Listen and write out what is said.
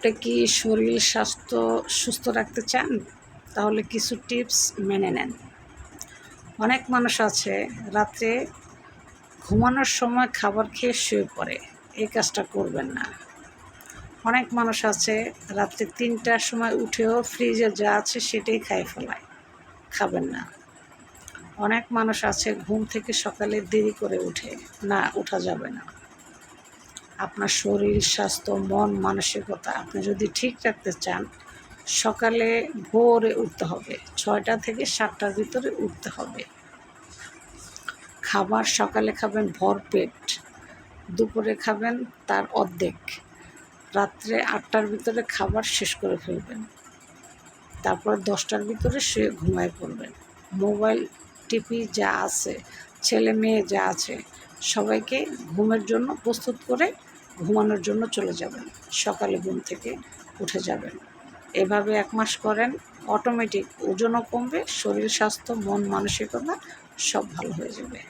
আপনি কি শরীর স্বাস্থ্য সুস্থ রাখতে চান? তাহলে কিছু টিপস মেনে নেন। অনেক মানুষ আছে রাত্রে ঘুমানোর সময় খাবার খেয়ে শুয়ে পড়ে। এই কাজটা করবেন না। অনেক মানুষ আছে রাত্রে ৩টার সময় উঠেও ফ্রিজে যা আছে সেটাই খেয়ে ফেলায়। খাবেন না। অনেক মানুষ আছে ঘুম থেকে সকালে দেরি করে উঠে। না, ওঠা যাবে না। আপনার শরীর স্বাস্থ্য মন মানসিকতা আপনি যদি ঠিক রাখতে চান, সকালে ভোরে উঠতে হবে। ৬টা থেকে ৭টার ভিতরে উঠতে হবে। খাবার সকালে খাবেন ভরপেট, দুপুরে খাবেন তার অর্ধেক, রাত্রে ৮টার ভিতরে খাবার শেষ করে ফেলবেন। তারপর 10টার ভিতরে শুয়ে ঘুমায় পড়বেন। মোবাইল টিভি যা আছে, ছেলে মেয়ে যা আছে, সবাইকে ঘুমের জন্য প্রস্তুত করে ঘুমানোর জন্য চলে যাবেন। সকালে ঘুম থেকে উঠে যাবেন। এভাবে ১ মাস করেন, অটোমেটিক ওজনও কমবে, শরীর স্বাস্থ্য মন মানসিকতা সব ভালো হয়ে যাবে।